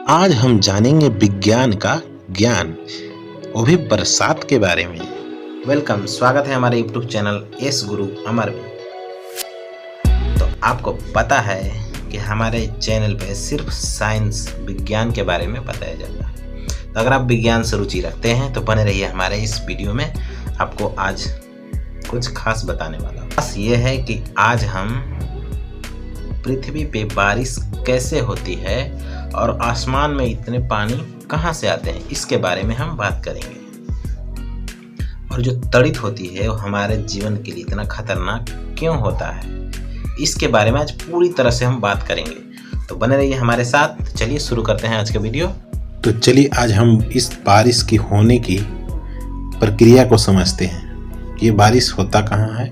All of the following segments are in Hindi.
आज हम जानेंगे विज्ञान का ज्ञान, वो भी बरसात के बारे में। वेलकम, स्वागत है हमारे YouTube channel S Guru Amar में। तो आपको पता है कि हमारे चैनल पे सिर्फ साइंस विज्ञान के बारे में बताया जाता है। तो अगर आप विज्ञान से रुचि रखते हैं तो बने रहिए हमारे इस वीडियो में। आपको आज कुछ खास बताने वाला हूँ। खास ये है कि आज हम पृथ्वी पे बारिश कैसे होती है और आसमान में इतने पानी कहाँ से आते हैं, इसके बारे में हम बात करेंगे। और जो तड़ित होती है वो हमारे जीवन के लिए इतना खतरनाक क्यों होता है, इसके बारे में आज पूरी तरह से हम बात करेंगे। तो बने रहिए हमारे साथ। चलिए शुरू करते हैं आज का वीडियो। तो चलिए आज हम इस बारिश की होने की प्रक्रिया को समझते हैं। ये बारिश होता कहाँ है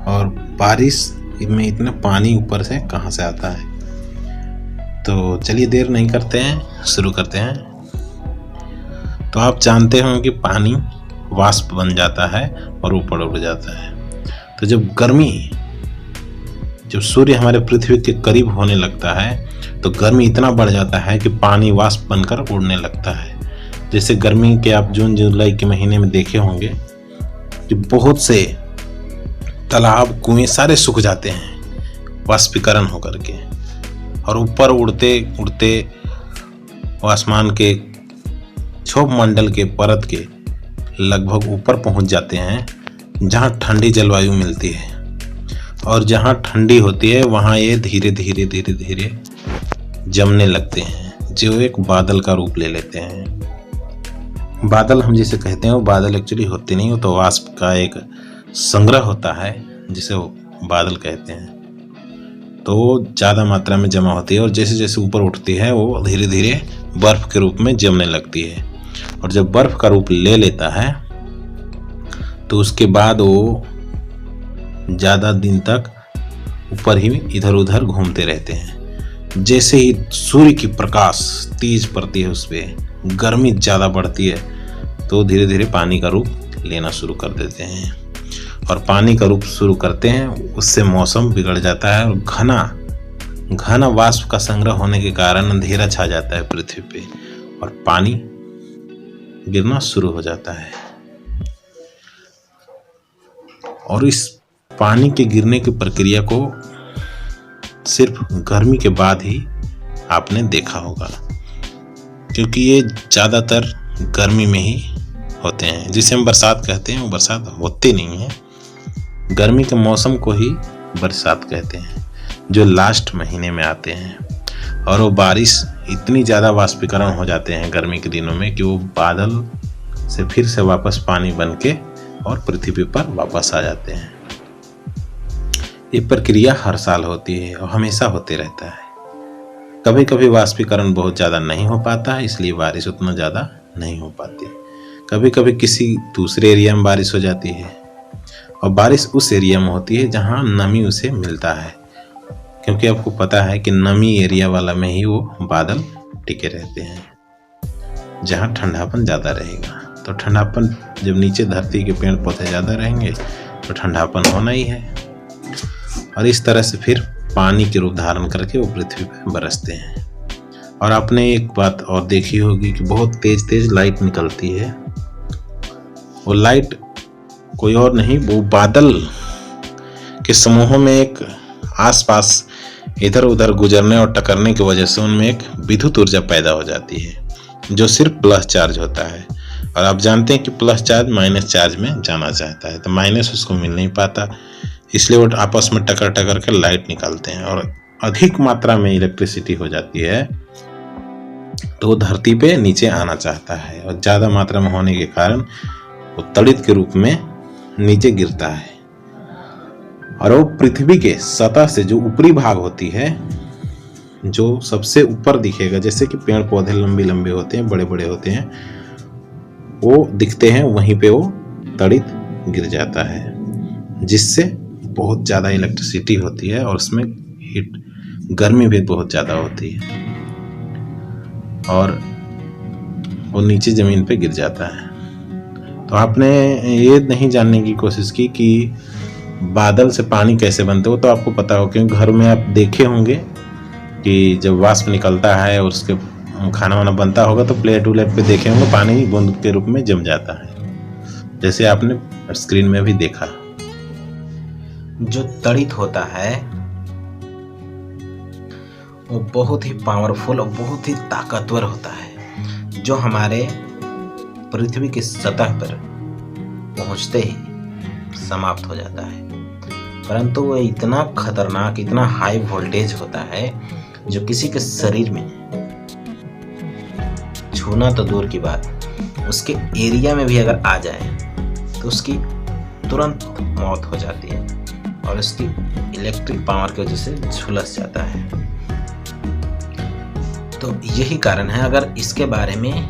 और बारिश में इतना पानी ऊपर से कहाँ से आता है। तो चलिए देर नहीं करते हैं, शुरू करते हैं। तो आप जानते हो कि पानी वाष्प बन जाता है और ऊपर उड़ जाता है। तो जब सूर्य हमारे पृथ्वी के करीब होने लगता है तो गर्मी इतना बढ़ जाता है कि पानी वाष्प बनकर उड़ने लगता है। जैसे गर्मी के आप जून जुलाई के महीने में देखे होंगे कि बहुत से तालाब कुएं सारे सूख जाते हैं वाष्पीकरण होकर के, और ऊपर उड़ते उड़ते आसमान के क्षोभ मंडल के परत के लगभग ऊपर पहुंच जाते हैं, जहां ठंडी जलवायु मिलती है। और जहां ठंडी होती है वहां ये धीरे धीरे जमने लगते हैं, जो एक बादल का रूप ले लेते हैं। बादल हम जिसे कहते हैं वो बादल एक्चुअली होते नहीं, वो तो वाष्प का एक संग्रह होता है जिसे वो बादल कहते हैं। तो ज़्यादा मात्रा में जमा होती है और जैसे जैसे ऊपर उठती है वो धीरे धीरे बर्फ़ के रूप में जमने लगती है। और जब बर्फ़ का रूप ले लेता है तो उसके बाद वो ज़्यादा दिन तक ऊपर ही इधर उधर घूमते रहते हैं। जैसे ही सूर्य की प्रकाश तेज पड़ती है, उस पर गर्मी ज़्यादा बढ़ती है, तो धीरे धीरे पानी का रूप लेना शुरू कर देते हैं। और पानी का रूप शुरू करते हैं, उससे मौसम बिगड़ जाता है और घना वाष्प का संग्रह होने के कारण अंधेरा छा जाता है पृथ्वी पे और पानी गिरना शुरू हो जाता है। और इस पानी के गिरने की प्रक्रिया को सिर्फ गर्मी के बाद ही आपने देखा होगा, क्योंकि ये ज़्यादातर गर्मी में ही होते हैं। जिसे हम बरसात कहते हैं वो बरसात होते नहीं है, गर्मी के मौसम को ही बरसात कहते हैं, जो लास्ट महीने में आते हैं। और वो बारिश इतनी ज़्यादा वाष्पीकरण हो जाते हैं गर्मी के दिनों में कि वो बादल से फिर से वापस पानी बन के और पृथ्वी पर वापस आ जाते हैं। ये प्रक्रिया हर साल होती है और हमेशा होते रहता है। कभी कभी वाष्पीकरण बहुत ज़्यादा नहीं हो पाता है, इसलिए बारिश उतना ज़्यादा नहीं हो पाती। कभी कभी किसी दूसरे एरिया में बारिश हो जाती है और बारिश उस एरिया में होती है जहाँ नमी उसे मिलता है, क्योंकि आपको पता है कि नमी एरिया वाला में ही वो बादल टिके रहते हैं, जहाँ ठंडापन ज़्यादा रहेगा। तो ठंडापन जब नीचे धरती के पेड़ पौधे ज़्यादा रहेंगे तो ठंडापन होना ही है। और इस तरह से फिर पानी के रूप धारण करके वो पृथ्वी पर बरसते हैं। और आपने एक बात और देखी होगी कि बहुत तेज तेज लाइट निकलती है। वो लाइट कोई और नहीं, वो बादल के समूहों में एक आसपास इधर उधर गुजरने और टकरने की वजह से उनमें एक विद्युत ऊर्जा पैदा हो जाती है, जो सिर्फ प्लस चार्ज होता है। और आप जानते हैं कि प्लस चार्ज माइनस चार्ज में जाना चाहता है, तो माइनस उसको मिल नहीं पाता, इसलिए वो आपस में टकर टकर कर लाइट निकालते हैं और अधिक मात्रा में इलेक्ट्रिसिटी हो जाती है, तो वो धरती पे नीचे आना चाहता है। और ज़्यादा मात्रा में होने के कारण वो तड़ित के रूप में नीचे गिरता है। और वो पृथ्वी के सतह से जो ऊपरी भाग होती है, जो सबसे ऊपर दिखेगा, जैसे कि पेड़ पौधे लंबे लंबे होते हैं, बड़े बड़े होते हैं, वो दिखते हैं, वहीं पे वो तड़ित गिर जाता है, जिससे बहुत ज़्यादा इलेक्ट्रिसिटी होती है और उसमें गर्मी भी बहुत ज़्यादा होती है और वो नीचे ज़मीन पे गिर जाता है। तो आपने ये नहीं जानने की कोशिश की कि बादल से पानी कैसे बनते हो, तो आपको पता हो, क्योंकि घर में आप देखे होंगे कि जब वाष्प निकलता है और उसके खाना वाना बनता होगा तो प्लेट उलेट पे देखे होंगे पानी बूंद के रूप में जम जाता है, जैसे आपने स्क्रीन में भी देखा। जो तड़ित होता है वो बहुत ही पावरफुल और बहुत ही ताकतवर होता है, जो हमारे पृथ्वी की सतह पर पहुंचते ही समाप्त हो जाता है। परंतु वो इतना खतरनाक, इतना हाई वोल्टेज होता है जो किसी के शरीर में छूना तो दूर की बात, उसके एरिया में भी अगर आ जाए तो उसकी तुरंत मौत हो जाती है और उसकी इलेक्ट्रिक पावर की वजह से झुलस जाता है। तो यही कारण है, अगर इसके बारे में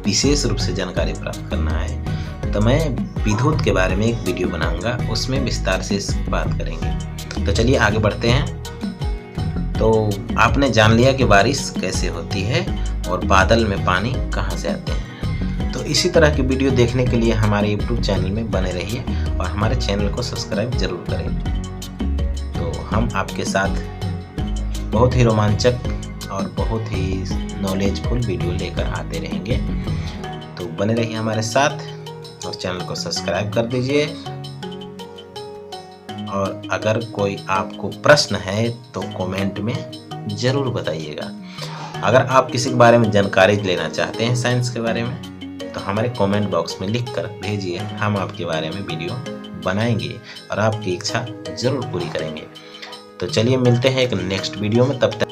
विशेष रूप से जानकारी प्राप्त करना है तो मैं विद्युत के बारे में एक वीडियो बनाऊंगा, उसमें विस्तार से इस बात करेंगे। तो चलिए आगे बढ़ते हैं। तो आपने जान लिया कि बारिश कैसे होती है और बादल में पानी कहाँ से आते हैं। तो इसी तरह की वीडियो देखने के लिए हमारे यूट्यूब चैनल में बने रहिए और हमारे चैनल को सब्सक्राइब जरूर करें। तो हम आपके साथ बहुत ही रोमांचक और बहुत ही नॉलेजफुल वीडियो लेकर आते रहेंगे। तो बने रहिए हमारे साथ और चैनल को सब्सक्राइब कर दीजिए। और अगर कोई आपको प्रश्न है तो कमेंट में ज़रूर बताइएगा। अगर आप किसी के बारे में जानकारी लेना चाहते हैं साइंस के बारे में तो हमारे कमेंट बॉक्स में लिख कर भेजिए, हम आपके बारे में वीडियो बनाएंगे और आपकी इच्छा ज़रूर पूरी करेंगे। तो चलिए मिलते हैं एक नेक्स्ट वीडियो में, तब तक